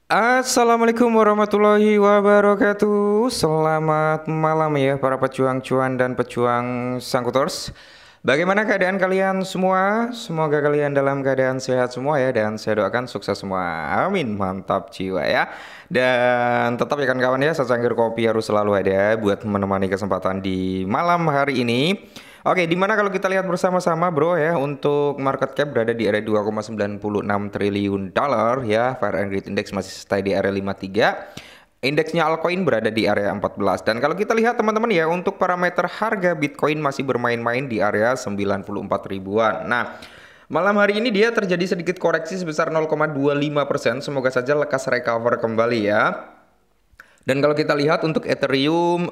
Assalamualaikum warahmatullahi wabarakatuh. Selamat malam ya para pejuang cuan dan pejuang sangkutors. Bagaimana keadaan kalian semua? Semoga kalian dalam keadaan sehat semua ya, dan saya doakan sukses semua. Amin. Mantap jiwa ya. Dan tetap ya kawan-kawan ya, secangkir kopi harus selalu ada buat menemani kesempatan di malam hari ini. Oke, dimana kalau kita lihat bersama-sama bro ya, untuk market cap berada di area 2,96 triliun dolar ya. Fire and Greed Index masih stay di area 53. Indeksnya altcoin berada di area 14. Dan kalau kita lihat teman-teman ya, untuk parameter harga Bitcoin masih bermain-main di area 94 ribuan. Nah, malam hari ini dia terjadi sedikit koreksi sebesar 0,25%. Semoga saja lekas recover kembali ya. Dan kalau kita lihat untuk Ethereum,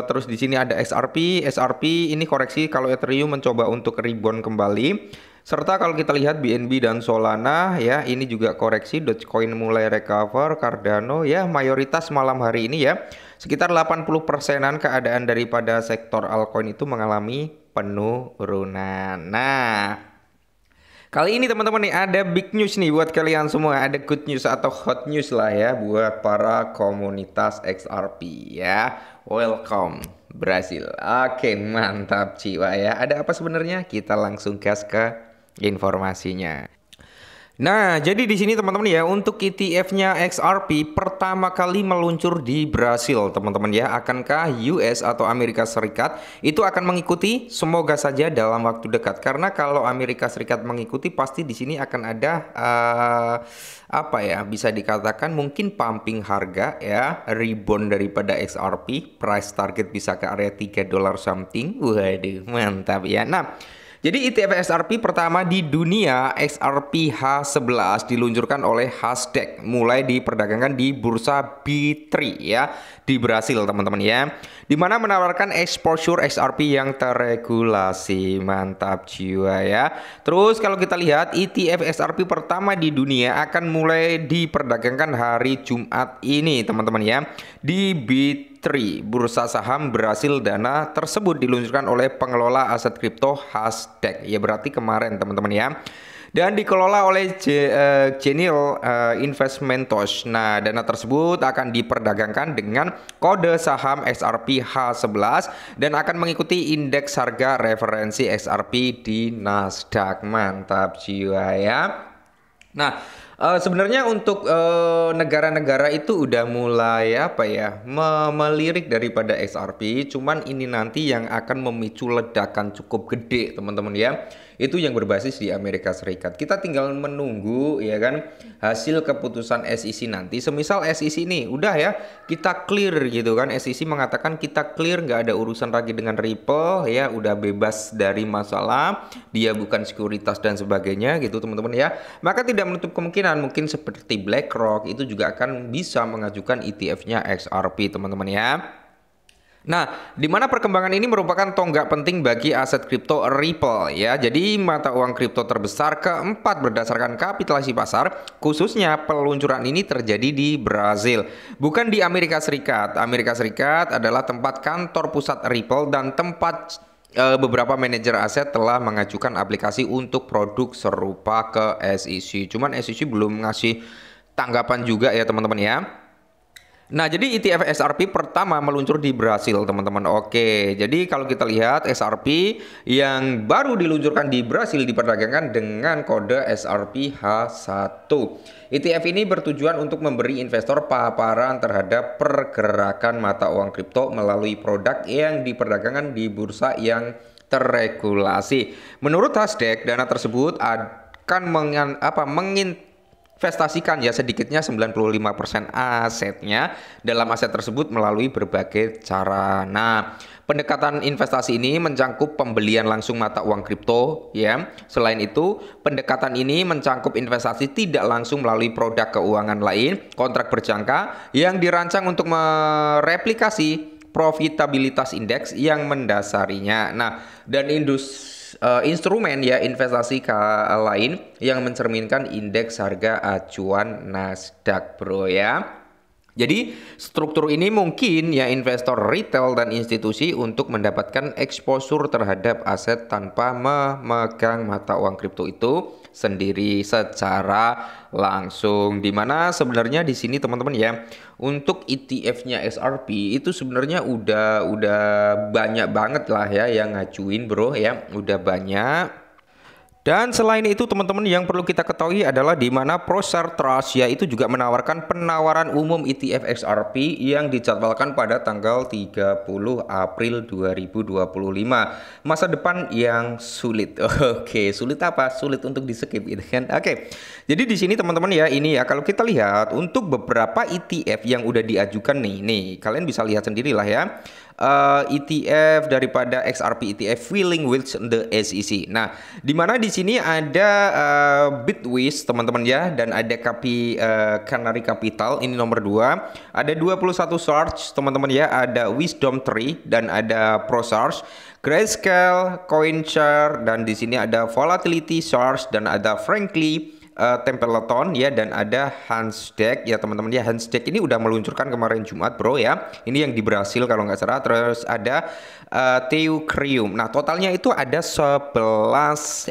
terus di sini ada XRP ini koreksi kalau Ethereum mencoba untuk rebound kembali. Serta kalau kita lihat BNB dan Solana ya, ini juga koreksi. Dogecoin mulai recover, Cardano ya mayoritas malam hari ini ya. Sekitar 80%-an keadaan daripada sektor altcoin itu mengalami penurunan. Nah, kali ini teman-teman nih ada big news nih buat kalian semua, ada good news atau hot news lah ya buat para komunitas XRP ya. Welcome Brasil. Oke, mantap jiwa ya. Ada apa sebenarnya? Kita langsung gas ke informasinya. Nah, jadi di sini teman-teman ya, untuk ETF-nya XRP pertama kali meluncur di Brasil, teman-teman ya. Akankah US atau Amerika Serikat itu akan mengikuti? Semoga saja dalam waktu dekat. Karena kalau Amerika Serikat mengikuti, pasti di sini akan ada apa ya? Bisa dikatakan mungkin pumping harga ya, rebound daripada XRP, price target bisa ke area 3 dolar something. Waduh, mantap ya. Nah, jadi ETF XRP pertama di dunia, XRP H11 diluncurkan oleh Hasdaq, mulai diperdagangkan di bursa B3 ya di Brasil teman-teman ya. Dimana menawarkan exposure XRP yang terregulasi. Mantap jiwa ya. Terus kalau kita lihat ETF XRP pertama di dunia akan mulai diperdagangkan hari Jumat ini teman-teman ya di B3 bursa saham Brasil. Dana tersebut diluncurkan oleh pengelola aset kripto Hasdaq ya, berarti kemarin teman-teman ya, dan dikelola oleh Genial Investimentos. Nah, dana tersebut akan diperdagangkan dengan kode saham XRP H11 dan akan mengikuti indeks harga referensi XRP di Nasdaq. Mantap jiwa ya. Nah, sebenarnya untuk negara-negara itu udah mulai apa ya, melirik daripada XRP. Cuman ini nanti yang akan memicu ledakan cukup gede teman-teman ya. Itu yang berbasis di Amerika Serikat. Kita tinggal menunggu ya kan hasil keputusan SEC nanti. Semisal SEC nih udah ya kita clear gitu kan. SEC mengatakan kita clear, nggak ada urusan lagi dengan Ripple ya, udah bebas dari masalah, dia bukan sekuritas dan sebagainya gitu teman-teman ya. Maka tidak menutup kemungkinan mungkin seperti BlackRock itu juga akan bisa mengajukan ETF-nya XRP teman-teman ya. Nah, di mana perkembangan ini merupakan tonggak penting bagi aset kripto Ripple ya. Jadi mata uang kripto terbesar keempat berdasarkan kapitalisasi pasar, khususnya peluncuran ini terjadi di Brasil, bukan di Amerika Serikat. Amerika Serikat adalah tempat kantor pusat Ripple dan tempat beberapa manajer aset telah mengajukan aplikasi untuk produk serupa ke SEC. Cuman SEC belum ngasih tanggapan juga ya teman-teman ya. Nah, jadi ETF XRP pertama meluncur di Brasil, teman-teman. Oke, jadi kalau kita lihat XRP yang baru diluncurkan di Brasil diperdagangkan dengan kode XRP H1. ETF ini bertujuan untuk memberi investor paparan terhadap pergerakan mata uang kripto melalui produk yang diperdagangkan di bursa yang terregulasi. Menurut Hasdaq, dana tersebut akan investasikan ya sedikitnya 95% asetnya dalam aset tersebut melalui berbagai cara. Nah, pendekatan investasi ini mencangkup pembelian langsung mata uang kripto ya. Selain itu, pendekatan ini mencangkup investasi tidak langsung melalui produk keuangan lain, kontrak berjangka yang dirancang untuk mereplikasi profitabilitas indeks yang mendasarinya. Nah, dan instrumen ya investasi lain yang mencerminkan indeks harga acuan Nasdaq bro ya. Jadi struktur ini mungkin ya investor retail dan institusi untuk mendapatkan exposure terhadap aset tanpa memegang mata uang kripto itu sendiri secara langsung. Dimana sebenarnya di sini teman-teman ya, untuk ETF-nya XRP itu sebenarnya udah banyak banget lah ya yang ngajuin bro ya, udah banyak. Dan selain itu teman-teman yang perlu kita ketahui adalah di mana Prosser Trust ya itu juga menawarkan penawaran umum ETF XRP yang dijadwalkan pada tanggal 30 April 2025. Masa depan yang sulit. Oke, sulit apa? Sulit untuk di-skip gitu kan. Oke. Jadi di sini teman-teman ya, ini ya kalau kita lihat untuk beberapa ETF yang udah diajukan nih kalian bisa lihat sendirilah ya. ETF daripada XRP ETF Filling with the SEC. Nah, di mana di sini ada Bitwiz teman-teman ya, dan ada Canary Capital ini nomor 2. Ada 21 Source teman-teman ya, ada Wisdom Tree dan ada ProSource, Grayscale, CoinShare, dan di sini ada Volatility Source dan ada Frankly Templeton ya, dan ada Hansdeck ya teman-teman ya. Hansdeck ini udah meluncurkan kemarin Jumat bro ya, ini yang di Brasil kalau nggak salah. Terus ada Teucrium. Nah totalnya itu ada 11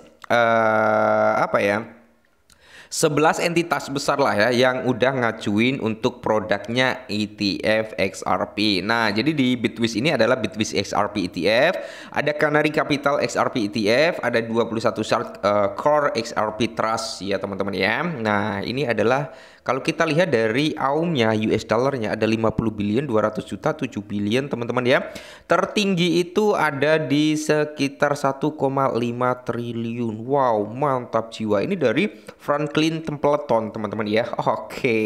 11 entitas besar lah ya yang udah ngajuin untuk produknya ETF XRP. Nah, jadi di Bitwiz ini adalah Bitwiz XRP ETF, ada Canary Capital XRP ETF, ada 21 Core XRP Trust ya teman-teman ya. Nah, ini adalah kalau kita lihat dari AUM-nya US dollarnya ada 50 billion, 200 juta, 7 billion teman-teman ya. Tertinggi itu ada di sekitar 1,5 triliun. Wow, mantap jiwa. Ini dari Franklin Templeton teman-teman ya. Oke.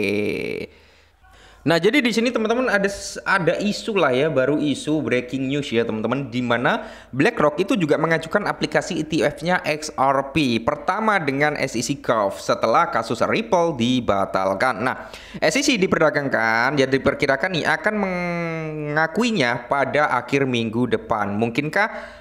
Nah, jadi di sini teman-teman ada isu lah ya, baru isu breaking news ya teman-teman, di mana BlackRock itu juga mengajukan aplikasi ETF-nya XRP pertama dengan SEC Gulf setelah kasus Ripple dibatalkan. Nah, SEC diperdagangkan, jadi diperkirakan nih akan mengakuinya pada akhir minggu depan. Mungkinkah?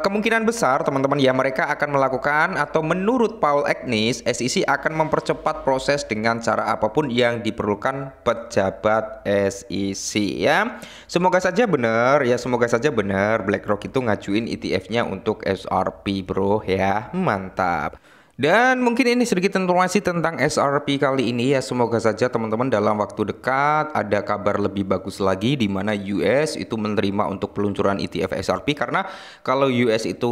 Kemungkinan besar teman-teman ya mereka akan melakukan, atau menurut Paul Agnew, SEC akan mempercepat proses dengan cara apapun yang diperlukan pejabat SEC ya. Semoga saja benar ya, semoga saja benar BlackRock itu ngajuin ETF-nya untuk XRP bro ya. Mantap. Dan mungkin ini sedikit informasi tentang XRP kali ini ya. Semoga saja teman-teman dalam waktu dekat ada kabar lebih bagus lagi, di mana US itu menerima untuk peluncuran ETF XRP. Karena kalau US itu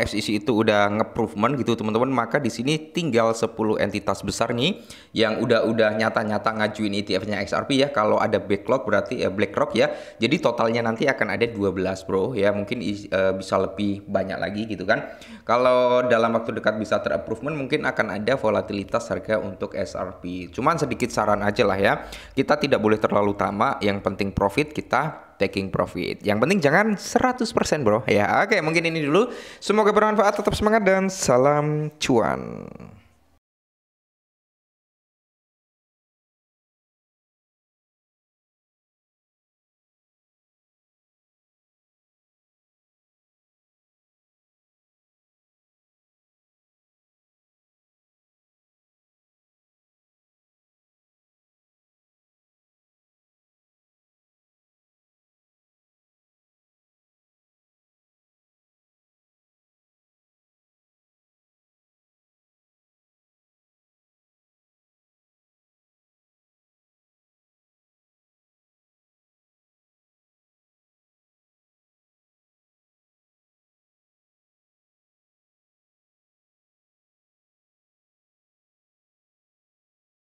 SEC itu udah nge-proven gitu teman-teman, maka di sini tinggal 10 entitas besar nih yang udah nyata-nyata ngajuin ETF-nya XRP ya. Kalau ada backlog berarti BlackRock ya. Jadi totalnya nanti akan ada 12 bro ya. Mungkin bisa lebih banyak lagi gitu kan. Kalau dalam waktu dekat bisa ter-approval, mungkin akan ada volatilitas harga untuk XRP. Cuman sedikit saran aja lah ya, kita tidak boleh terlalu tamak, yang penting profit, kita taking profit. Yang penting jangan 100% bro ya. Oke, mungkin ini dulu, semoga bermanfaat, tetap semangat dan salam cuan.